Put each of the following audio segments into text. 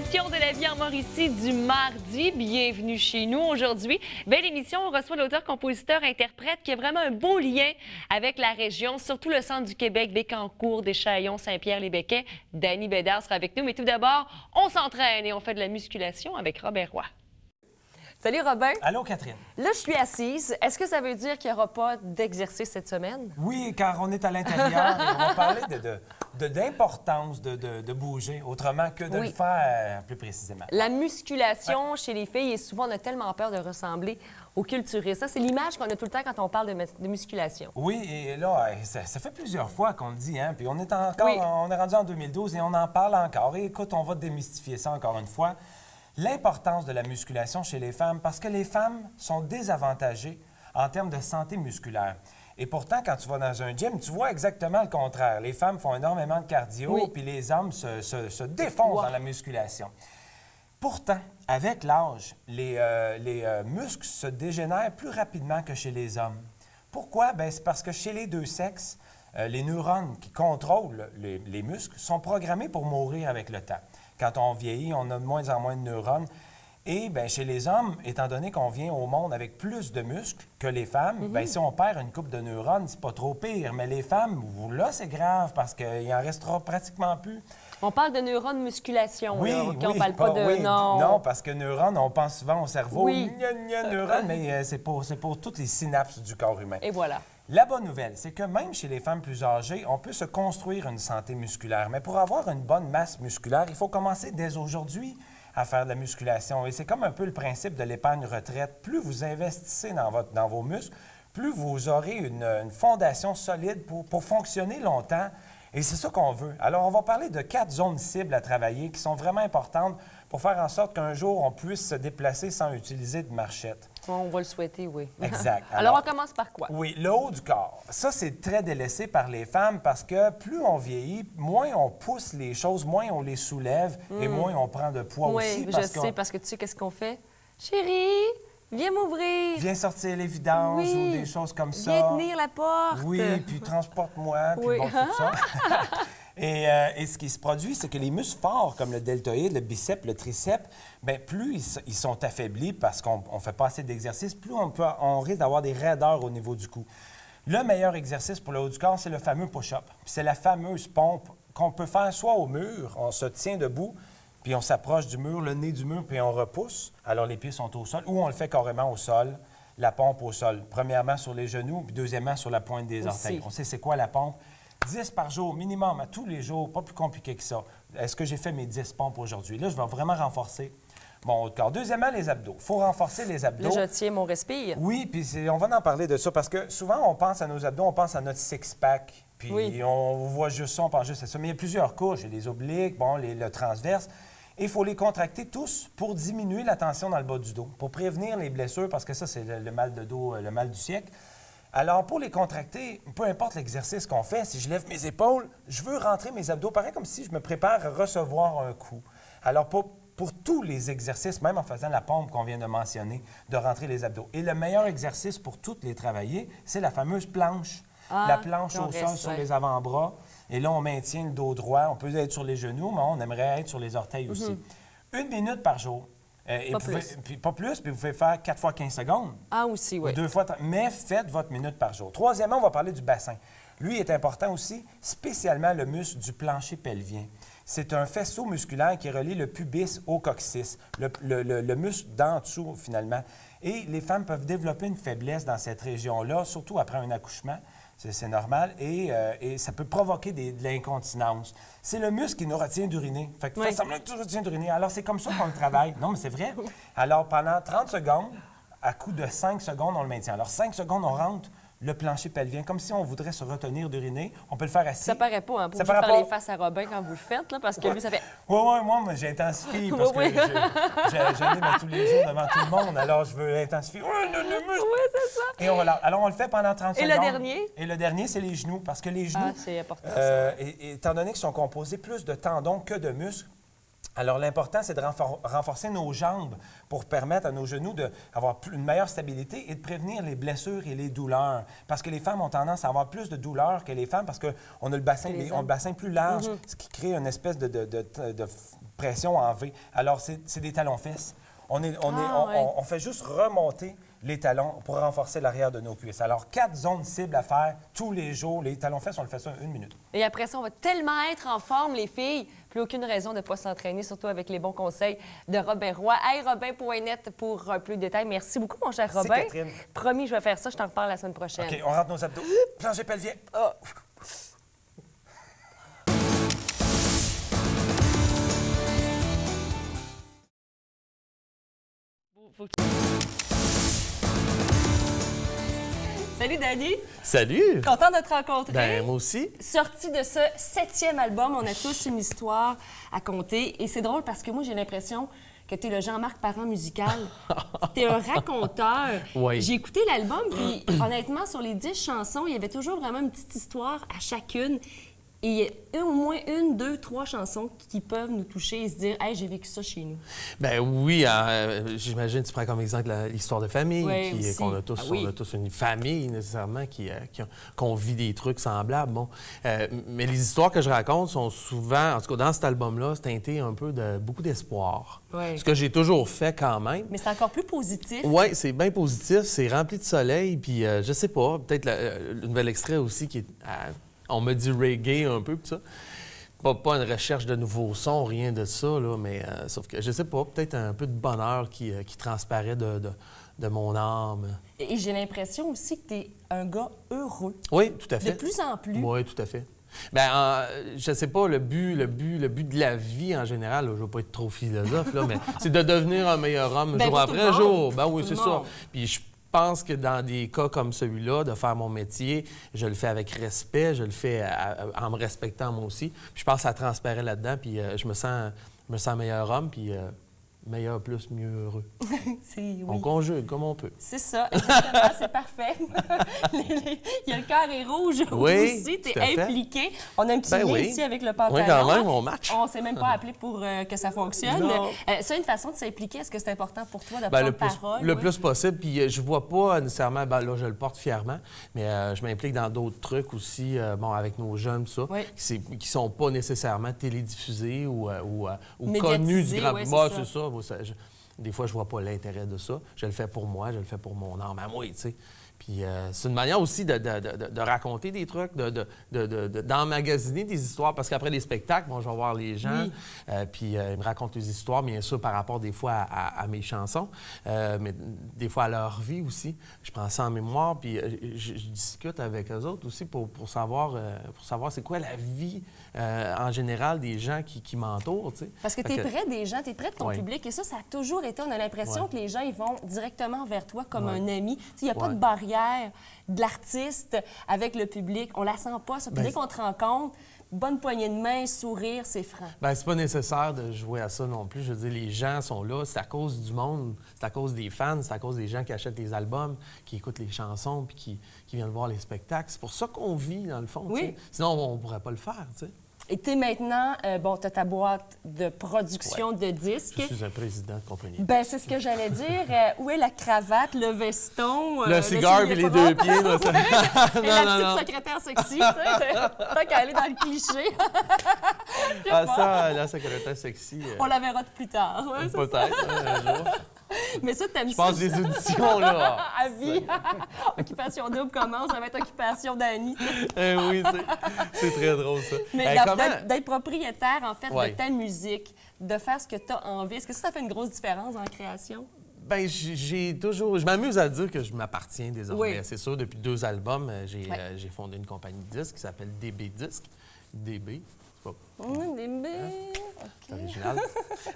édition de La vie en Mauricie du mardi. Bienvenue chez nous aujourd'hui. Belle émission, on reçoit l'auteur, compositeur, interprète qui a vraiment un beau lien avec la région, surtout le centre du Québec, Bécancour, Deschaillons, Saint-Pierre-les-Béquets. Danny Bédard sera avec nous. Mais tout d'abord, on s'entraîne et on fait de la musculation avec Robin Roy. Salut Robin. Allô Catherine. Là, je suis assise. Est-ce que ça veut dire qu'il n'y aura pas d'exercice cette semaine? Oui, car on est à l'intérieur et on va parler d'importance de bouger autrement que de le faire plus précisément. La musculation chez les filles, et souvent on a tellement peur de ressembler aux culturistes. Ça, c'est l'image qu'on a tout le temps quand on parle de musculation. Oui, et là, ça fait plusieurs fois qu'on le dit, hein, puis on est rendu en 2012 et on en parle encore. Et écoute, on va démystifier ça encore une fois. L'importance de la musculation chez les femmes, parce que les femmes sont désavantagées en termes de santé musculaire. Et pourtant, quand tu vas dans un gym, tu vois exactement le contraire. Les femmes font énormément de cardio, puis les hommes se défoncent dans la musculation. Pourtant, avec l'âge, les muscles se dégénèrent plus rapidement que chez les hommes. Pourquoi? Bien, c'est parce que chez les deux sexes, les neurones qui contrôlent les muscles sont programmés pour mourir avec le temps. Quand on vieillit, on a de moins en moins de neurones. Et bien, chez les hommes, étant donné qu'on vient au monde avec plus de muscles que les femmes, bien, si on perd une couple de neurones, c'est pas trop pire. Mais les femmes, là, c'est grave parce qu'il en restera pratiquement plus. On parle de neurones musculation, oui, là. Oui, on parle pas de... Non, parce que neurones, on pense souvent au cerveau. Oui. Neurones, mais c'est pour toutes les synapses du corps humain. Et voilà. La bonne nouvelle, c'est que même chez les femmes plus âgées, on peut se construire une santé musculaire. Mais pour avoir une bonne masse musculaire, il faut commencer dès aujourd'hui à faire de la musculation. Et c'est comme un peu le principe de l'épargne retraite. Plus vous investissez dans vos muscles, plus vous aurez une fondation solide pour fonctionner longtemps. Et c'est ça qu'on veut. Alors, on va parler de 4 zones cibles à travailler qui sont vraiment importantes pour faire en sorte qu'un jour, on puisse se déplacer sans utiliser de marchette. On va le souhaiter, oui. Exact. Alors, on commence par quoi? Oui, le haut du corps. Ça, c'est très délaissé par les femmes parce que plus on vieillit, moins on pousse les choses, moins on les soulève et moins on prend de poids aussi. Oui, je sais, parce que tu sais qu'est-ce qu'on fait? Chérie, viens m'ouvrir. Viens sortir les vidanges ou des choses comme ça. Viens tenir la porte. Oui, puis transporte-moi, puis bon, tout ça. Et ce qui se produit, c'est que les muscles forts, comme le deltoïde, le biceps, le triceps, bien, plus ils sont affaiblis parce qu'on ne fait pas assez d'exercice, plus on risque d'avoir des raideurs au niveau du cou. Le meilleur exercice pour le haut du corps, c'est le fameux push-up. C'est la fameuse pompe qu'on peut faire soit au mur, on se tient debout, puis on s'approche du mur, le nez du mur, puis on repousse. Alors les pieds sont au sol, ou on le fait carrément au sol, la pompe au sol. Premièrement sur les genoux, puis deuxièmement sur la pointe des orteils. On sait c'est quoi la pompe. 10 par jour, minimum, à tous les jours, pas plus compliqué que ça. Est-ce que j'ai fait mes 10 pompes aujourd'hui? Là, je vais vraiment renforcer mon haut de corps. Deuxièmement, les abdos. Il faut renforcer les abdos. Là, je tiens mon respire. Oui, puis on va en parler de ça parce que souvent, on pense à nos abdos, on pense à notre six-pack, puis on voit juste ça, on pense juste à ça. Mais il y a plusieurs couches. Il y a les obliques, bon, le transverse. Et il faut les contracter tous pour diminuer la tension dans le bas du dos, pour prévenir les blessures, parce que ça, c'est le mal de dos, le mal du siècle. Alors, pour les contracter, peu importe l'exercice qu'on fait, si je lève mes épaules, je veux rentrer mes abdos, pareil comme si je me prépare à recevoir un coup. Alors, pour tous les exercices, même en faisant la pompe qu'on vient de mentionner, de rentrer les abdos. Et le meilleur exercice pour toutes les travailler, c'est la fameuse planche. La planche au sol sur les avant-bras. Et là, on maintient le dos droit. On peut être sur les genoux, mais on aimerait être sur les orteils aussi. 1 minute par jour. Pas plus, puis vous pouvez faire 4 fois 15 secondes. Ah, aussi, oui. 2 fois, mais faites votre minute par jour. Troisièmement, on va parler du bassin. Lui est important aussi, spécialement le muscle du plancher pelvien. C'est un faisceau musculaire qui relie le pubis au coccyx, le muscle d'en dessous, finalement. Et les femmes peuvent développer une faiblesse dans cette région-là, surtout après un accouchement. C'est normal. Et ça peut provoquer de l'incontinence. C'est le muscle qui nous retient d'uriner. Fait que fais semblant que tu retiens d'uriner. Alors, c'est comme ça qu'on le travaille. Non, mais c'est vrai. Alors, pendant 30 secondes, à coup de 5 secondes, on le maintient. Alors, 5 secondes, on rentre le plancher pelvien, comme si on voudrait se retenir d'uriner. On peut le faire assis. Ça paraît pas, hein, pour faire les faces à Robin quand vous le faites, là, parce que lui, ça fait... Oui, moi, j'intensifie parce que j'anime à tous les jours devant tout le monde, alors je veux intensifier. Oui, c'est ça. Et alors, on le fait pendant 30 secondes. Et le dernier? Et le dernier, c'est les genoux, parce que les genoux, c'est important, ça. étant donné qu'ils sont composés plus de tendons que de muscles, Alors, l'important, c'est de renforcer nos jambes pour permettre à nos genoux d'avoir une meilleure stabilité et de prévenir les blessures et les douleurs. Parce que les femmes ont tendance à avoir plus de douleurs que les femmes parce qu'on a le bassin plus large, ce qui crée une espèce de pression en V. Alors, c'est des talons-fesses. On fait juste remonter les talons pour renforcer l'arrière de nos cuisses. Alors, 4 zones cibles à faire tous les jours. Les talons-fesses, on le fait ça en 1 minute. Et après ça, on va tellement être en forme, les filles. Plus aucune raison de ne pas s'entraîner, surtout avec les bons conseils de Robin Roy. Hey, Robin.net pour plus de détails. Merci beaucoup, mon cher Robin. Catherine. Promis, je vais faire ça. Je t'en reparle la semaine prochaine. OK, on rentre nos abdos. Plancher pelvien. Oh. Salut, Dani. Salut! Content de te rencontrer. Ben, moi aussi. Sorti de ce 7e album, on a tous une histoire à compter. Et c'est drôle parce que moi, j'ai l'impression que tu es le Jean-Marc Parent musical. Tu es un raconteur. Oui. J'ai écouté l'album, puis honnêtement, sur les 10 chansons, il y avait toujours vraiment une petite histoire à chacune. Et il y a au moins 1, 2, 3 chansons qui peuvent nous toucher et se dire « Hey, j'ai vécu ça chez nous ». Ben oui, j'imagine, tu prends comme exemple l'histoire de famille, oui, qu'on a tous, on a tous une famille nécessairement qu'on vit des trucs semblables. Bon, mais les histoires que je raconte sont souvent, en tout cas dans cet album-là, c'est teinté un peu de beaucoup d'espoir. Oui. Ce que j'ai toujours fait quand même. Mais c'est encore plus positif. Oui, c'est bien positif, c'est rempli de soleil, puis je sais pas, peut-être le nouvel extrait aussi qui est... on me dit reggae un peu, tout ça. Pas une recherche de nouveaux sons, rien de ça, là, mais sauf que, je sais pas, peut-être un peu de bonheur qui transparaît de mon âme. Et j'ai l'impression aussi que tu es un gars heureux. Oui, tout à fait. De plus en plus. Oui, tout à fait. Bien, je sais pas, le but de la vie en général, là, je veux pas être trop philosophe, là, mais c'est de devenir un meilleur homme jour après jour. Ben oui, c'est ça. Puis je pense que dans des cas comme celui-là, de faire mon métier, je le fais avec respect, je le fais en me respectant moi aussi. Puis je pense que ça transparaît là-dedans, puis je me sens meilleur homme, puis meilleur plus, mieux heureux. Oui. On conjugue comme on peut. C'est ça, exactement, c'est parfait. Il y a le carré rouge aussi, tu es impliqué. On a un petit lien ici avec le pantalon. Oui, quand même, on match. On ne s'est même pas appelé pour que ça fonctionne. C'est une façon de s'impliquer. Est-ce que c'est important pour toi de prendre parole? Le plus possible. Puis je vois pas nécessairement, là, je le porte fièrement, mais je m'implique dans d'autres trucs aussi, avec nos jeunes, tout ça, qui sont pas nécessairement télédiffusés ou connus du grand public. C'est ça. Des fois, je vois pas l'intérêt de ça. Je le fais pour moi, je le fais pour mon âme à moi, tu sais. Puis c'est une manière aussi de raconter des trucs, d'emmagasiner des histoires. Parce qu'après les spectacles, moi, je vais voir les gens, puis ils me racontent des histoires, bien sûr, par rapport des fois à mes chansons, mais des fois à leur vie aussi. Je prends ça en mémoire, puis je discute avec eux autres aussi pour savoir c'est quoi la vie en général des gens qui m'entourent, tu sais. Parce que tu es près des gens, tu es près de ton public, et ça a toujours été, on a l'impression que les gens, ils vont directement vers toi comme un ami. Il n'y a pas de barrière de l'artiste avec le public. On la sent pas, ça. Puis dès qu'on te rencontre, bonne poignée de main, sourire, c'est franc. Bien, c'est pas nécessaire de jouer à ça non plus. Je veux dire, les gens sont là, c'est à cause du monde, c'est à cause des fans, c'est à cause des gens qui achètent les albums, qui écoutent les chansons, puis qui viennent voir les spectacles. C'est pour ça qu'on vit, dans le fond. Oui. Sinon, on pourrait pas le faire, tu sais. Et tu es maintenant, tu as ta boîte de production de disques. Je suis un président de compagnie. Bien, c'est ce que j'allais dire. Où est la cravate, le veston? Le cigare et les 2 pieds. Là, ça... et la petite secrétaire sexy, tu sais. Tant qu'à aller dans le cliché. Ça, la secrétaire sexy. On la verra plus tard. Ouais, peut-être, un jour. Mais ça, t'aimes ça? Je pense les auditions, là. À vie. Occupation double commence, ça va être Occupation Dani. Oui, c'est très drôle, ça. Mais d'être propriétaire, en fait, de ta musique, de faire ce que tu as envie, est-ce que ça fait une grosse différence en création? Bien, je m'amuse à dire que je m'appartiens désormais. Oui. C'est sûr, depuis 2 albums, j'ai fondé une compagnie de disques qui s'appelle DB Disques. DB. DB. C'est original.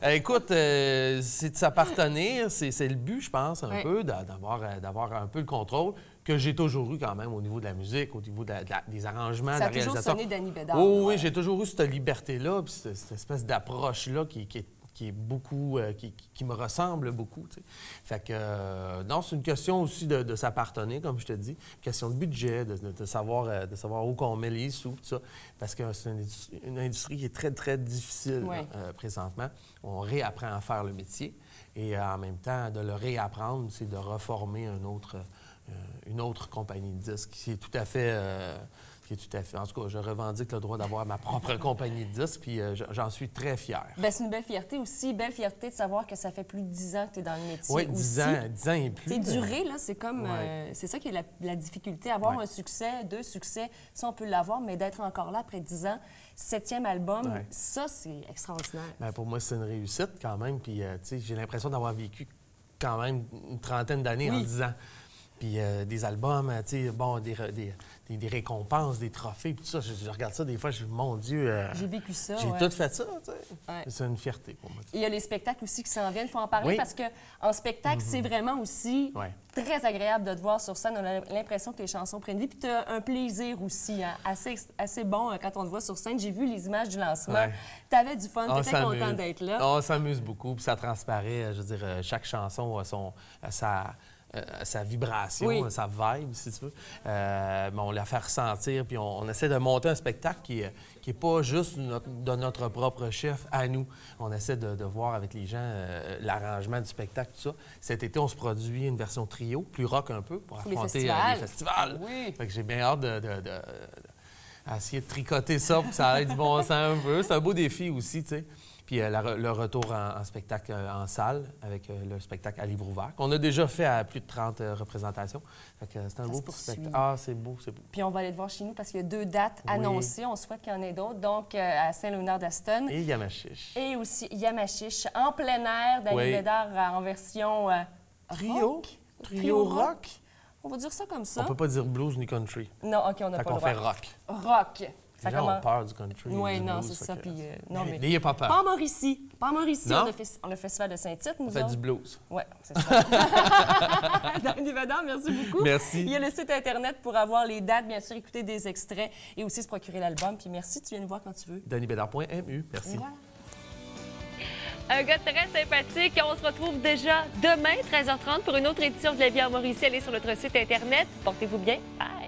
Écoute, c'est de s'appartenir, c'est le but, je pense, un peu, d'avoir un peu le contrôle que j'ai toujours eu quand même au niveau de la musique, au niveau des arrangements, de la réalisation. Ça a toujours sonné Dani Bédard. Oui, j'ai toujours eu cette liberté-là, puis cette espèce d'approche-là qui est qui est beaucoup, qui me ressemble beaucoup. T'sais. Fait que, non, c'est une question aussi de s'appartenir, comme je te dis. Question de budget, de savoir où qu'on met les sous, tout ça. Parce que c'est une industrie qui est très, très difficile présentement. On réapprend à faire le métier. Et en même temps, de le réapprendre, c'est de reformer une autre compagnie de disques qui est tout à fait... En tout cas, je revendique le droit d'avoir ma propre compagnie de disques, puis j'en suis très fier. Bien, c'est une belle fierté aussi, belle fierté de savoir que ça fait plus de 10 ans que tu es dans le métier. Oui, 10 ans et plus. C'est duré, là, c'est comme... c'est ça qui est la difficulté, avoir un succès, 2 succès, ça, on peut l'avoir, mais d'être encore là après 10 ans, 7e album, ça, c'est extraordinaire. Bien, pour moi, c'est une réussite quand même, puis tu sais, j'ai l'impression d'avoir vécu quand même une trentaine d'années en 10 ans. Puis des albums, tu sais, bon, des récompenses, des trophées, puis tout ça. Je regarde ça des fois, je dis, mon Dieu... j'ai vécu ça, J'ai tout fait ça, tu sais. C'est une fierté pour moi. Il y a les spectacles aussi qui s'en viennent, il faut en parler, parce qu'en spectacle, c'est vraiment aussi très agréable de te voir sur scène. On a l'impression que les chansons prennent vie, puis tu as un plaisir aussi, assez bon quand on te voit sur scène. J'ai vu les images du lancement. Tu avais du fun, tu étais content d'être là. On s'amuse beaucoup, puis ça transparaît. Je veux dire, chaque chanson a sa vibration, sa vibe, si tu veux. Mais on la fait ressentir, puis on essaie de monter un spectacle qui est pas juste de notre propre chef à nous. On essaie de voir avec les gens l'arrangement du spectacle, tout ça. Cet été, on se produit une version trio, plus rock un peu, pour affronter les festivals. Fait que j'ai bien hâte d'essayer de tricoter ça pour que ça ait du bon sens un peu. C'est un beau défi aussi, tu sais. Puis le retour en spectacle en salle avec le spectacle à livre ouvert, qu'on a déjà fait à plus de 30 représentations. Fait que c'est un beau petit spectacle. Ah, c'est beau, c'est beau. Puis on va aller le voir chez nous parce qu'il y a 2 dates annoncées. On souhaite qu'il y en ait d'autres. Donc, à Saint-Léonard-d'Aston. Et Yamachiche. Et aussi Yamachiche, en plein air, Dany Bédard en version Trio rock. On va dire ça comme ça. On peut pas dire blues ni country. Non, OK, on n'a pas le droit. Fait qu'on fait rock. Rock. Les gens ont peur du country. Oui, non, c'est ça. Puis, non, mais... N'ayez pas peur. Pas en Mauricie. Pas en Mauricie. On a le festival de Saint-Tite, nous on fait du blues. Oui, c'est ça. Dany Bédard, merci beaucoup. Merci. Il y a le site Internet pour avoir les dates, bien sûr, écouter des extraits et aussi se procurer l'album. Puis merci, tu viens nous voir quand tu veux. DanyBédard.mu. Merci. Voilà. Un gars très sympathique. On se retrouve déjà demain, 13h30, pour une autre édition de La vie en Mauricie. Allez sur notre site Internet. Portez-vous bien. Bye!